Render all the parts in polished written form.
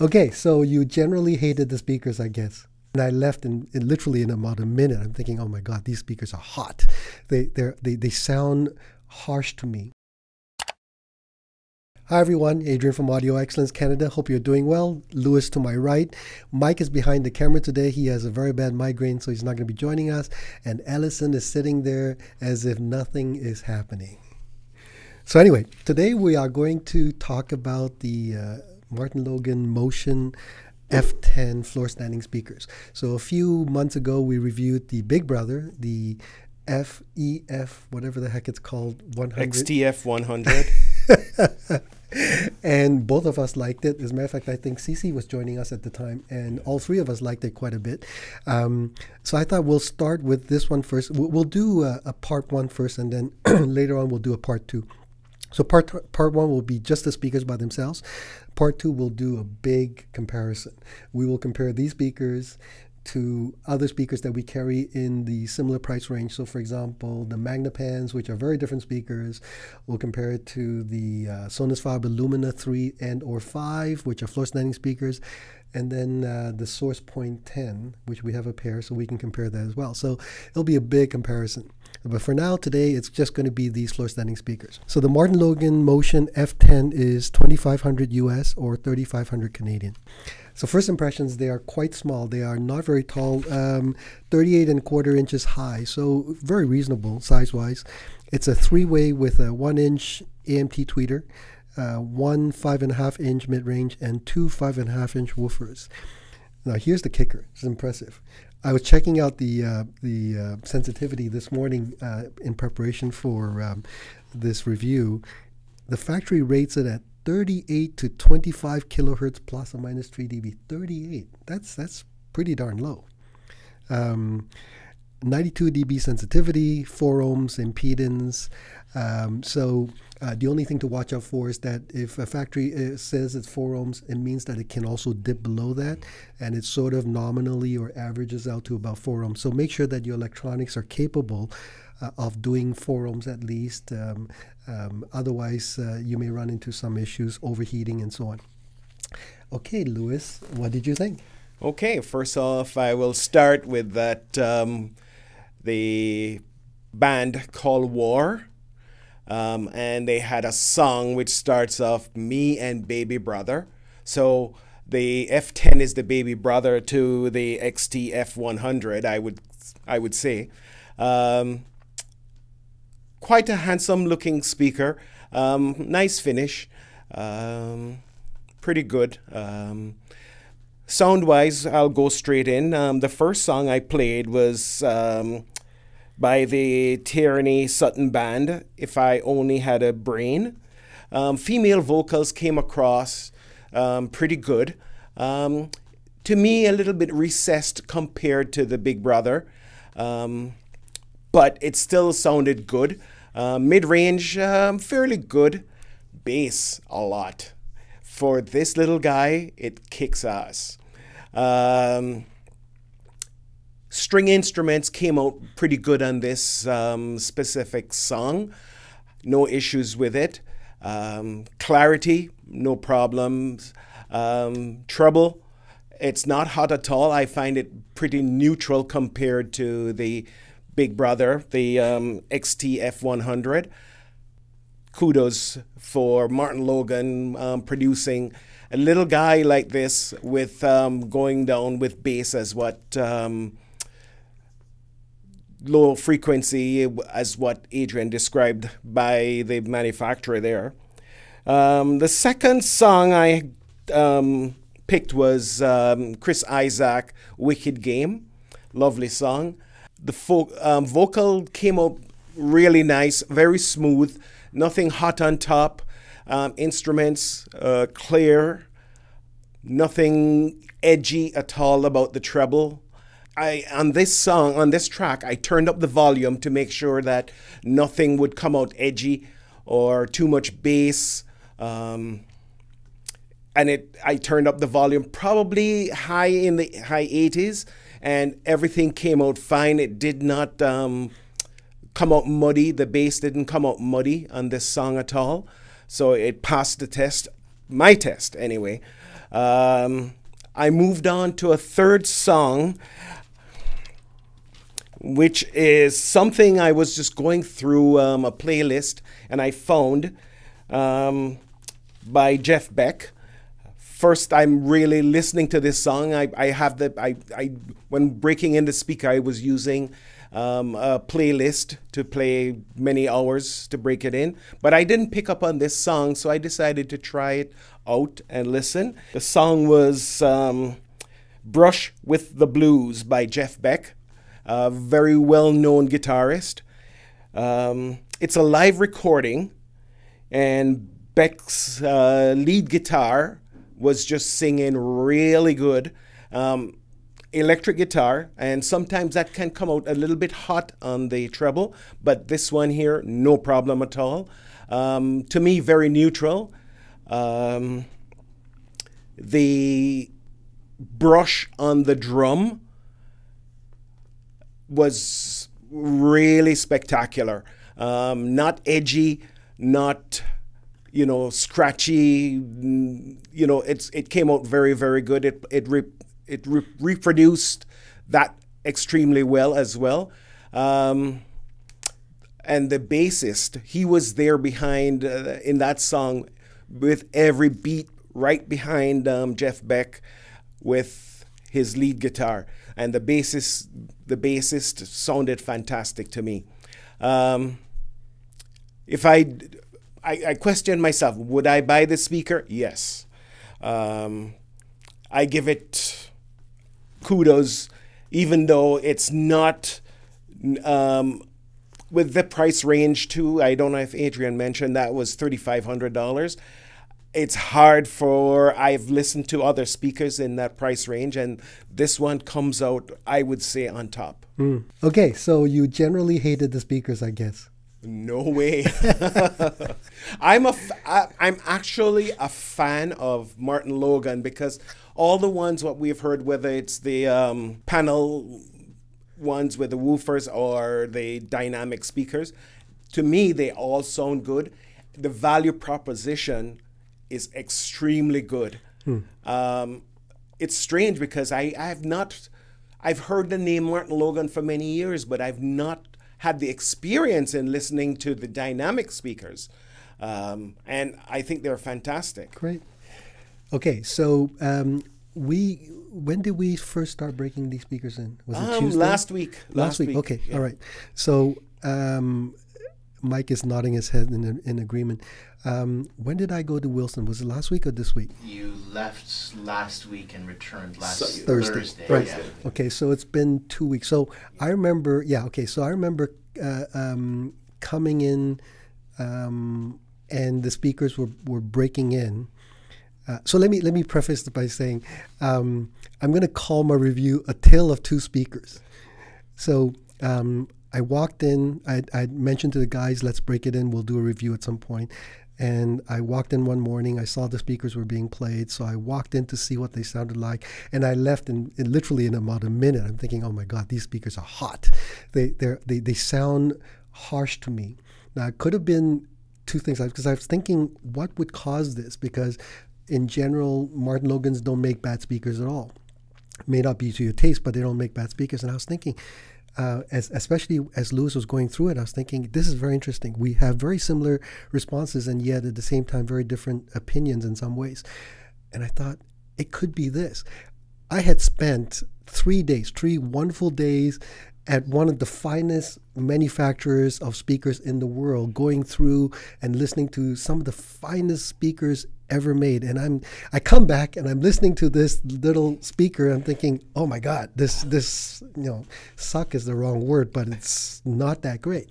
Okay, so you generally hated the speakers, I guess. And I left literally in about a minute. I'm thinking, oh my God, these speakers are hot. They sound harsh to me. Hi everyone, Adrian from Audio Excellence Canada. Hope you're doing well. Lewis to my right. Mike is behind the camera today. He has a very bad migraine, so he's not going to be joining us. And Ellison is sitting there as if nothing is happening. So anyway, today we are going to talk about the Martin Logan Motion F10 floor standing speakers. So a few months ago, we reviewed the big brother, the FEF, whatever the heck it's called, 100. XTF 100. And both of us liked it. As a matter of fact, I think Cece was joining us at the time, and all three of us liked it quite a bit. So I thought we'll start with this one first. We'll do a part one first, and then later on we'll do a part two. So part one will be just the speakers by themselves. Part two will do a big comparison. We will compare these speakers to other speakers that we carry in the similar price range. So for example, the Magnepans, which are very different speakers, we'll compare it to the Sonus Faber Lumina 3 and or 5, which are floor standing speakers, and then the Source Point 10, which we have a pair, so we can compare that as well. So it'll be a big comparison. But for now, today, it's just going to be these floor standing speakers. So the Martin Logan Motion F10 is $2,500 US or 3,500 Canadian. So first impressions, they are quite small. They are not very tall, 38¼ inches high, so very reasonable size-wise. It's a three-way with a 1-inch AMT tweeter, one 5.5-inch mid-range, and two 5.5-inch woofers. Now here's the kicker. It's impressive. I was checking out the sensitivity this morning in preparation for this review. The factory rates it at 38 to 25 kilohertz plus or minus 3 dB. 38. That's pretty darn low. 92 dB sensitivity, 4 ohms impedance. So the only thing to watch out for is that if a factory says it's 4 ohms, it means that it can also dip below that, and it sort of nominally or averages out to about 4 ohms. So make sure that your electronics are capable of doing 4 ohms at least. Otherwise, you may run into some issues, overheating and so on. Okay, Lewis, what did you think? Okay, first off, I will start with that the band called War. And they had a song which starts off "Me and Baby Brother." So the F10 is the baby brother to the XTF 100, I would say. Quite a handsome looking speaker, nice finish, pretty good. Sound wise, I'll go straight in. The first song I played was by the Tierney Sutton Band, "If I Only Had a Brain." Female vocals came across pretty good. To me, a little bit recessed compared to the big brother, but it still sounded good. Mid-range, fairly good. Bass, a lot. For this little guy, it kicks ass. String instruments came out pretty good on this specific song. No issues with it. Clarity, no problems. Treble, it's not hot at all. I find it pretty neutral compared to the big brother, the XTF 100. Kudos for Martin Logan producing a little guy like this with going down with bass as what low frequency as what Adrian described by the manufacturer there. The second song I picked was Chris Isaak, "Wicked Game." Lovely song. The vocal came out really nice, very smooth, nothing hot on top. Instruments clear, nothing edgy at all about the treble. On this track, I turned up the volume to make sure that nothing would come out edgy or too much bass. And I turned up the volume probably high in the high 80s, and everything came out fine. It did not come out muddy. The bass didn't come out muddy on this song at all. So it passed the test, my test anyway. I moved on to a third song, which is something I was just going through a playlist and I found by Jeff Beck. First, I'm really listening to this song. When breaking in the speaker, I was using a playlist to play many hours to break it in. But I didn't pick up on this song, so I decided to try it out and listen. The song was Brush with the Blues by Jeff Beck, a very well-known guitarist. It's a live recording, and Beck's lead guitar was just singing really good. Electric guitar, and sometimes that can come out a little bit hot on the treble, but this one here, no problem at all. To me, very neutral. The brush on the drum was really spectacular. Not edgy, not scratchy. It came out very, very good. It reproduced that extremely well as well. And the bassist, he was there behind in that song with every beat right behind Jeff Beck with his lead guitar. And the bassist sounded fantastic to me. If I questioned myself, would I buy this speaker? Yes. I give it kudos, even though it's not with the price range too. I don't know if Adrian mentioned that was $3,500. It's hard I've listened to other speakers in that price range, and this one comes out, I would say, on top. Okay, so you generally hated the speakers, I guess. No way. I'm actually a fan of Martin Logan, because all the ones what we've heard, whether it's the panel ones with the woofers or the dynamic speakers, to me they all sound good. The value proposition is extremely good. It's strange because I've heard the name Martin Logan for many years, but I've not had the experience in listening to the dynamic speakers. And I think they're fantastic. Great. Okay, so when did we first start breaking these speakers in? Was it Tuesday? Last week. Last week. Okay, yeah. All right. So Mike is nodding his head in agreement. When did I go to Wilson? Was it last week or this week? You left last week and returned Thursday. Right. Yeah. Okay, so it's been 2 weeks. So I remember, coming in and the speakers were breaking in. So let me preface it by saying I'm going to call my review A Tale of Two Speakers. So I walked in. I mentioned to the guys, let's break it in. We'll do a review at some point. And I walked in one morning. I saw the speakers were being played. So I walked in to see what they sounded like. And I left literally in about a minute. I'm thinking, oh, my God, these speakers are hot. They sound harsh to me. Now, it could have been two things. Because I was thinking, what would cause this? Because in general, Martin Logans don't make bad speakers at all. It may not be to your taste, but they don't make bad speakers. And I was thinking, especially as Lewis was going through it, I was thinking, this is very interesting. We have very similar responses, and yet at the same time, very different opinions in some ways. And I thought, it could be this. I had spent 3 wonderful days at one of the finest manufacturers of speakers in the world, going through and listening to some of the finest speakers ever made. And I come back and I'm listening to this little speaker. I'm thinking, oh my God, this suck is the wrong word, but it's not that great.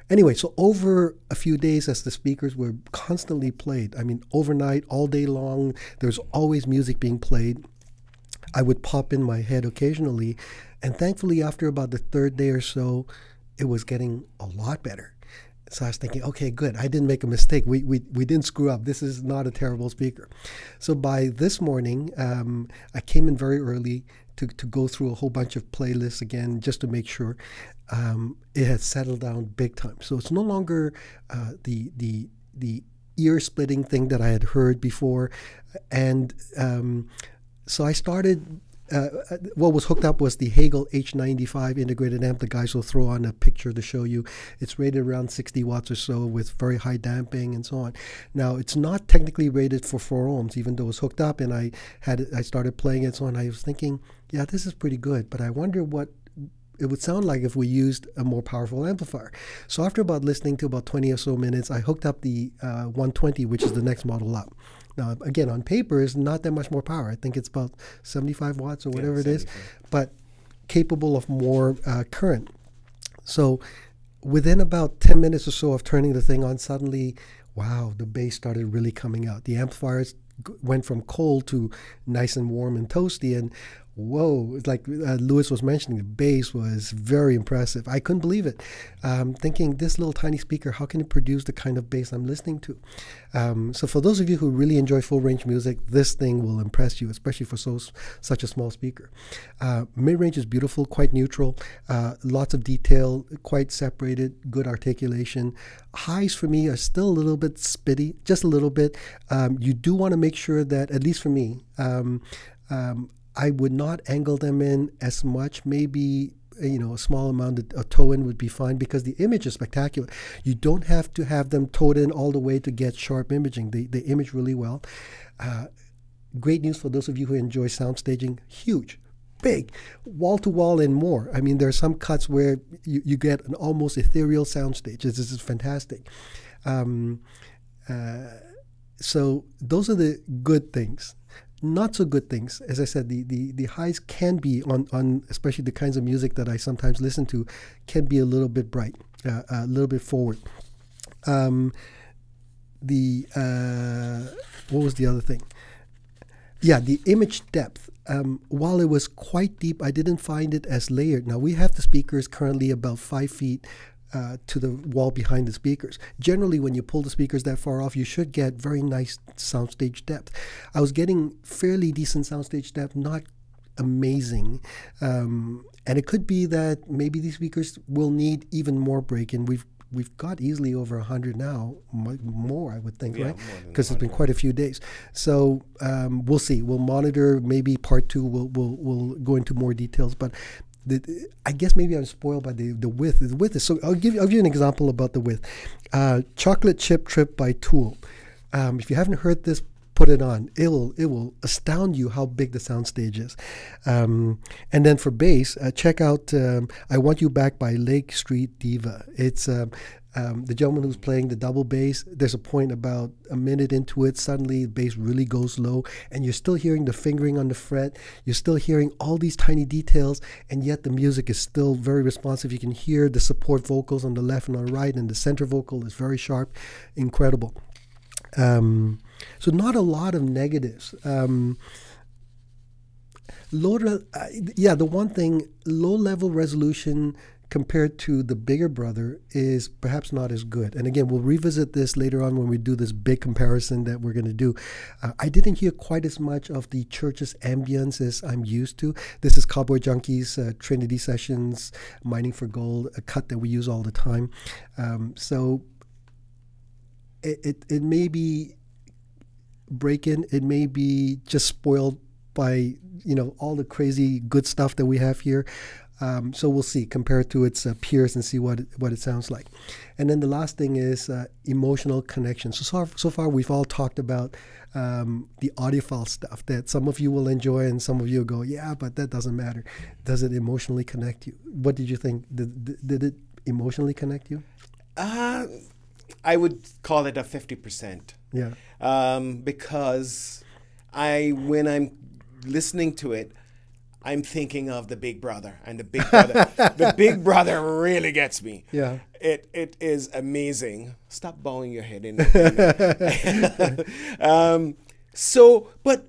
Anyway, so over a few days, as the speakers were constantly played, I mean, overnight, all day long, there's always music being played. I would pop in my head occasionally, and thankfully, after about the third day or so, it was getting a lot better. So I was thinking, okay, good. I didn't make a mistake. We didn't screw up. This is not a terrible speaker. So by this morning, I came in very early to go through a whole bunch of playlists again, just to make sure it had settled down big time. So it's no longer the ear-splitting thing that I had heard before. And so I started, what was hooked up was the Hagel H95 integrated amp. The guys will throw on a picture to show you. It's rated around 60 watts or so with very high damping and so on. Now, it's not technically rated for 4 ohms, even though it's hooked up, and I started playing it, so on. I was thinking, yeah, this is pretty good, but I wonder what it would sound like if we used a more powerful amplifier. So after about listening to about 20 or so minutes, I hooked up the 120, which is the next model up. Now, again, on paper, it's not that much more power. I think it's about 75 watts or whatever it is, but capable of more current. So within about 10 minutes or so of turning the thing on, suddenly, wow, the bass started really coming out. The amplifiers went from cold to nice and warm and toasty, and whoa, it's like Louis was mentioning, the bass was very impressive. I couldn't believe it. Thinking, this little tiny speaker, how can it produce the kind of bass I'm listening to? So for those of you who really enjoy full-range music, this thing will impress you, especially for such a small speaker. Mid-range is beautiful, quite neutral, lots of detail, quite separated, good articulation. Highs for me are still a little bit spitty, just a little bit. You do want to make sure that, at least for me, I would not angle them in as much. Maybe, you know, a small amount of a toe in would be fine, because the image is spectacular. You don't have to have them towed in all the way to get sharp imaging. They image really well. Great news for those of you who enjoy sound staging. Huge, big, wall-to-wall and more. I mean, there are some cuts where you get an almost ethereal soundstage. This is fantastic. So those are the good things. Not so good things. As I said, the highs can be on especially the kinds of music that I sometimes listen to, can be a little bit bright, a little bit forward. What was the other thing? Yeah, the image depth. While it was quite deep, I didn't find it as layered. Now, we have the speakers currently about 5 feet to the wall behind the speakers. Generally, when you pull the speakers that far off, you should get very nice soundstage depth. I was getting fairly decent soundstage depth, not amazing. And it could be that maybe these speakers will need even more break-in. We've got easily over 100 now, more I would think, right? Because it's been quite a few days. So we'll see. We'll monitor. Maybe part 2 we'll go into more details. But I guess maybe I'm spoiled by the width. The width is so. I'll give you an example about the width. Chocolate Chip Trip by Tool. If you haven't heard this, put it on. It will astound you how big the soundstage is. And then for bass, check out I Want You Back by Lake Street Diva. It's the gentleman who's playing the double bass. There's a point about a minute into it, suddenly the bass really goes low, and you're still hearing the fingering on the fret. You're still hearing all these tiny details, and yet the music is still very responsive. You can hear the support vocals on the left and on the right, and the center vocal is very sharp. Incredible. So not a lot of negatives. The one thing, low-level resolution compared to the bigger brother is perhaps not as good. And again, we'll revisit this later on when we do this big comparison that we're going to do. I didn't hear quite as much of the church's ambience as I'm used to. This is Cowboy Junkies, Trinity Sessions, Mining for Gold, a cut that we use all the time. So it may be break-in, it may be just spoiled by, you know, all the crazy good stuff that we have here. So we'll see, compare it to its peers and see what it sounds like. And then the last thing is emotional connection. So far we've all talked about the audiophile stuff that some of you will enjoy and some of you will go, yeah, but that doesn't matter. Does it emotionally connect you? What did you think? Did it emotionally connect you? I would call it a 50%. Yeah. Because when I'm listening to it, I'm thinking of the Big Brother, and the Big Brother, the Big Brother really gets me. Yeah, it is amazing. Stop bowing your head in. But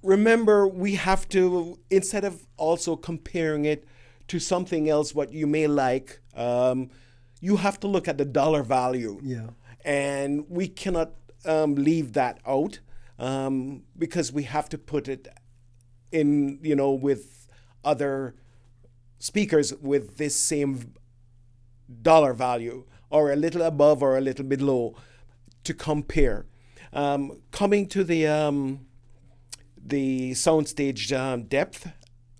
remember, we have to, instead of also comparing it to something else, what you may like, you have to look at the dollar value. Yeah, and we cannot leave that out because we have to put it in, you know, with other speakers with this same dollar value, or a little above or a little below. to compare. Coming to the soundstage depth,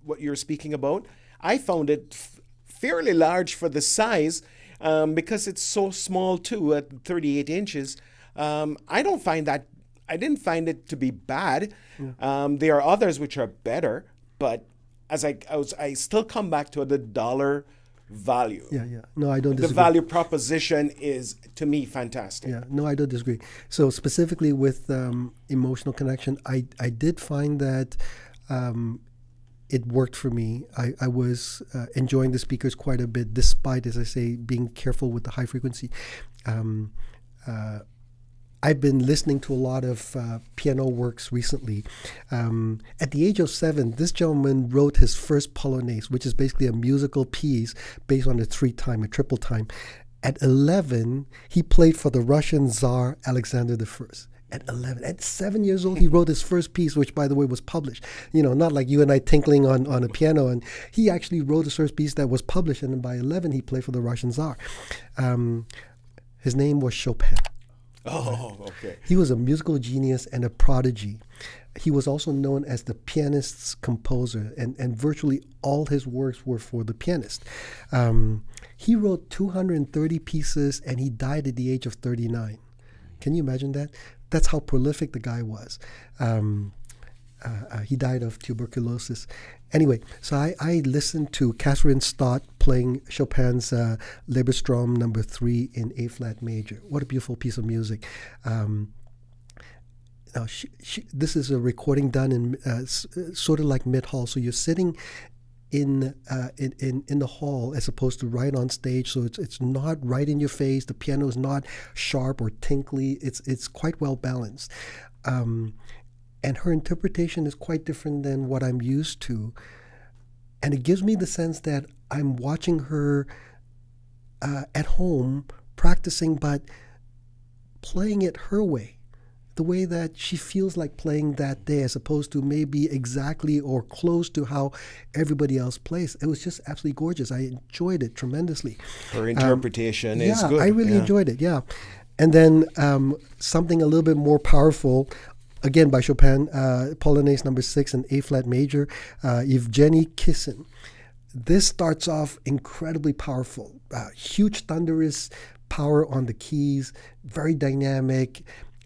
what you're speaking about, I found it fairly large for the size because it's so small too at 38 inches. I didn't find it to be bad. Yeah. There are others which are better, but I still come back to the dollar value. Yeah. No, I don't disagree. The value proposition is, to me, fantastic. Yeah. No, I don't disagree. So specifically with emotional connection, I did find that it worked for me. I was enjoying the speakers quite a bit, despite, as I say, being careful with the high frequency. I've been listening to a lot of piano works recently. At the age of 7, this gentleman wrote his first polonaise, which is basically a musical piece based on a triple time. At 11, he played for the Russian Tsar Alexander I. At 11, at 7 years old, he wrote his first piece, which, by the way, was published. You know, not like you and I tinkling on a piano. And he actually wrote his first piece that was published, and then by 11, he played for the Russian Tsar. His name was Chopin. Oh, okay. He was a musical genius and a prodigy. He was also known as the pianist's composer, and virtually all his works were for the pianist. He wrote 230 pieces, and he died at the age of 39. Can you imagine that? That's how prolific the guy was. He died of tuberculosis. Anyway, so I listened to Catherine Stott playing Chopin's Liebestraum No. 3 in A-flat major. What a beautiful piece of music. Now this is a recording done in sort of like mid-hall. So you're sitting in the hall as opposed to right on stage. So it's not right in your face. The piano is not sharp or tinkly. It's quite well balanced. And her interpretation is quite different than what I'm used to. And it gives me the sense that I'm watching her at home practicing, but playing it her way, the way that she feels like playing that day, as opposed to maybe exactly or close to how everybody else plays. It was just absolutely gorgeous. I enjoyed it tremendously. Her interpretation is good. Yeah, I really enjoyed it, yeah. And then something a little bit more powerful, again by Chopin, Polonaise No. 6 in A-flat major, Evgeny Kissin. This starts off incredibly powerful, huge thunderous power on the keys, very dynamic.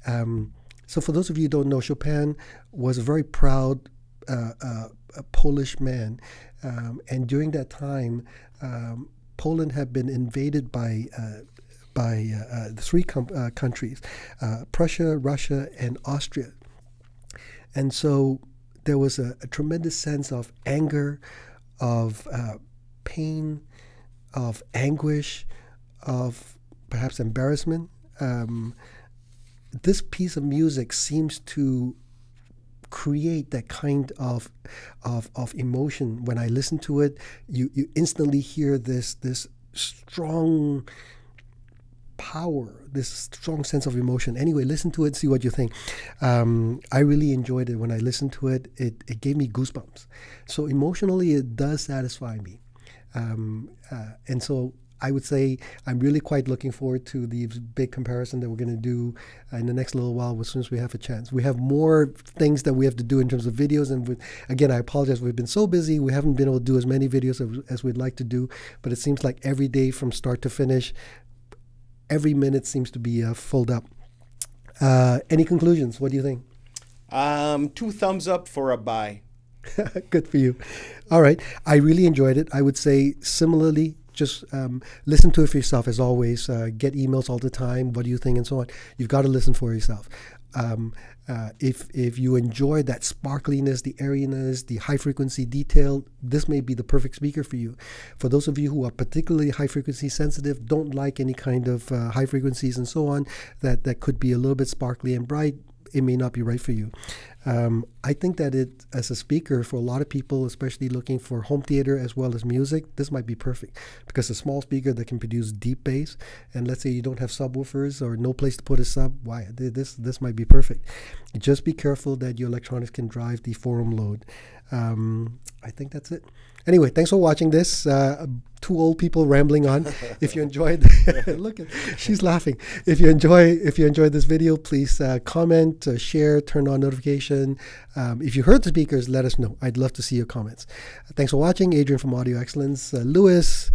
So for those of you who don't know, Chopin was a very proud a Polish man. And during that time, Poland had been invaded by the three countries, Prussia, Russia, and Austria. And so there was a tremendous sense of anger, of pain, of anguish, of perhaps embarrassment. This piece of music seems to create that kind of emotion. When I listen to it, you instantly hear this strong power, this strong sense of emotion. Anyway, listen to it, see what you think. I really enjoyed it. When I listened to it, it gave me goosebumps. So emotionally, it does satisfy me. And so I would say I'm really quite looking forward to the big comparison that we're going to do in the next little while as soon as we have a chance. We have more things that we have to do in terms of videos. And again, I apologize. We've been so busy. We haven't been able to do as many videos as we'd like to do. But it seems like every day from start to finish, every minute seems to be filled up. Any conclusions? What do you think? 2 thumbs up for a buy. Good for you. All right. I really enjoyed it. I would say similarly, just listen to it for yourself, as always. Get emails all the time. What do you think? And so on. You've got to listen for yourself. If you enjoy that sparkliness, the airiness, the high frequency detail, this may be the perfect speaker for you. For those of you who are particularly high frequency sensitive, don't like any kind of high frequencies and so on, that could be a little bit sparkly and bright, it may not be right for you. I think that it, as a speaker, for a lot of people, especially looking for home theater as well as music, this might be perfect, because a small speaker that can produce deep bass, and let's say you don't have subwoofers or no place to put a sub, why, this might be perfect. Just be careful that your electronics can drive the forum load. I think that's it. Anyway, thanks for watching this. 2 two old people rambling on. If you enjoyed, look at, she's laughing. If you enjoyed this video, please comment, share, turn on notification. If you heard the speakers, let us know. I'd love to see your comments. Thanks for watching. Adrian from Audio Excellence, Lewis,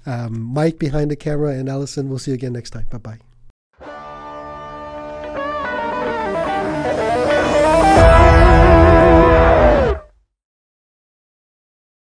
Mike behind the camera, and Allison. We'll see you again next time. Bye-bye.